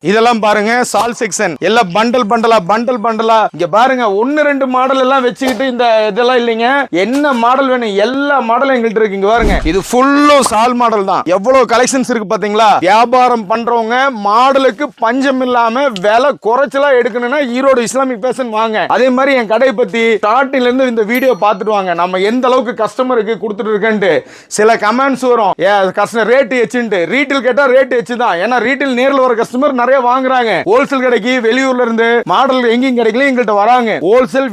இதெல்லாம் பாருங்க சால் செக்ஷன் எல்லாம் பண்டல் பண்டலா இங்க பாருங்க ஒன்னு ரெண்டு மாடல் எல்லாம் வச்சுக்கிட்டு இந்த இதெல்லாம் இல்லைங்க. என்ன மாடல் வேணும் எல்லா மாடலும் எங்கள்கிட்ட இருக்கு. இங்க பாருங்க இது ஃபுல்லும் சால் மாடல் தான். எவ்வளவு கலெக்ஷன்ஸ் இருக்கு பாத்தீங்களா. வியாபாரம் பண்றவங்க மாடலுக்கு பஞ்சம் இல்லாம விலை குறைச்சலா எடுக்கணும்னா ஈரோடு இஸ்லாமிக் ஃபேஷன் வாங்க. அதே மாதிரி என் கடையை பத்தி ஸ்டார்டிங்ல இருந்து இந்த வீடியோ பார்த்துட்டு வாங்க. நம்ம எந்த அளவுக்கு கஸ்டமருக்கு கொடுத்துட்டு இருக்கேன்ட்டு சில கமெண்ட்ஸ் வரும். Customer rate எச்சுன்ட்டு. ரீட்டில் கேட்டா ரேட் எச்சு தான். ஏன்னா ரீட்டில் நேரில் வர கஸ்டமர் நிறைய வாங்குறாங்க. ஹோல்சேல் கடைக்கு வெளியூர்ல இருந்து மாடல் எங்கேயும் கிடைக்கல எங்கள்கிட்ட வராங்க. ஹோல்சேல்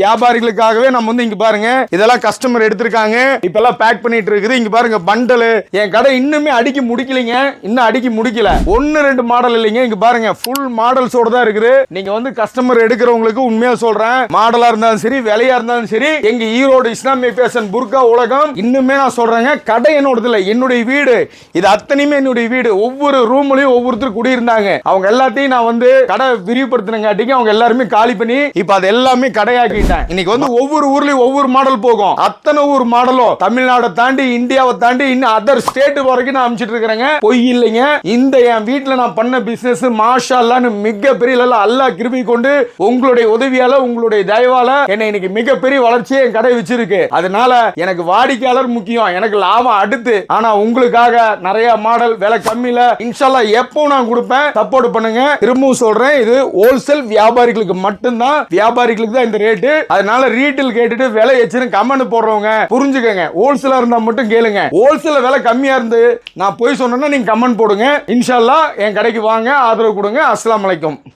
வியாபாரிகளுக்காகவே நம்ம வந்து இங்க பாருங்க இதெல்லாம் கஸ்டமர் எடுத்திருக்காங்க. இப்ப எல்லாம் பேக் பண்ணிட்டு இருக்குது. இங்க பாருங்க பண்டல். என் கடை இன்னுமே அடிக்கி முடிக்கலைங்க. இன்னும் அடிக்கி முடிக்கல. ஒன்னு ரெண்டு மாடல் இல்லைங்க. இங்க பாருங்க ஃபுல் மாடல்ஸோட தான் இருக்குது. நீங்க வந்து கஸ்டமர் எடுக்கிறவங்களுக்கு உண்மையா சொல்றேன், மாடலா இருந்தாலும் சரி விலையா இருந்தாலும் சரி, எங்க ஈரோடு இஸ்லாமிக் ஃபேஷன் புர்கா உலகம் இன்னுமே நான் சொல்றேங்க, கடை என்னோடது இல்ல, என்னுடைய வீடு. இது அத்தனையுமே என்னுடைய வீடு. ஒவ்வொரு ரூம்லயும் ஒவ்வொருத்தர் குடியிருந்தாங்க. அவங்க எல்லாத்தையும் நான் வந்து கடை விரிவுபடுத்தினங்காட்டிக்கு அவங்க எல்லாருமே காலி பண்ணி இப்ப அது எல்லாமே கடையாக்கிட்டேன். இன்னைக்கு வந்து ஒவ்வொரு ஊர்லயும் ஒவ்வொரு மாடல் போகும். அத்தனை ஊர் மாடலும் தமிழ்நாடை தாண்டி இந்தியாவை தாண்டி இன்னும் அதர் ஸ்டேட் வரைக்கும் நான் அனுப்பிச்சிட்டு இருக்கிறேங்க. பொய் இல்லைங்க. இந்த என் வீட்டுல நான் பண்ண பிசினஸ் மாஷா அல்லாஹ்னு மிகப்பெரிய அல்லாஹ் கிருபை கொண்டு உங்களுடைய உதவியால உங்களுடைய தயவால என்னை இன்னைக்கு மிகப்பெரிய வளர்ச்சியை என் கடை வச்சிருக்கு. அதனால எனக்கு வாடிக்கையாளர் முக்கியம், எனக்கு லாபம் அடுத்து. ஆனா உங்களுக்காக நிறைய மாடல் விலை கம்மியில இன்ஷா அல்லாஹ் எப்போ நான் கொடுப்பேன். சப்போர்ட் பண்ணுங்க. திரும்பவும் சொல்றேன், இது ஹோல்சேல் வியாபாரிகளுக்கு மட்டும்தான். வியாபாரிகளுக்கு தான் இந்த ரேட்டு. அதனால ரீட்டில் கேட்டுட்டு விலை எச்சுன்னு கமெண்ட் போடுறவங்க புரிஞ்சுக்கங்க. ஹோல்சேலா இருந்தா மட்டும் கேளுங்க. ஹோல்சேல விலை கம்மியா இருந்து நான் போய் சொன்னேன்னா நீங்க கமெண்ட் போடுங்க. இன்ஷா அல்லாஹ் என் கடைக்கு வாங்க, ஆதரவு கொடுங்க. அஸ்ஸலாமு அலைக்கும்.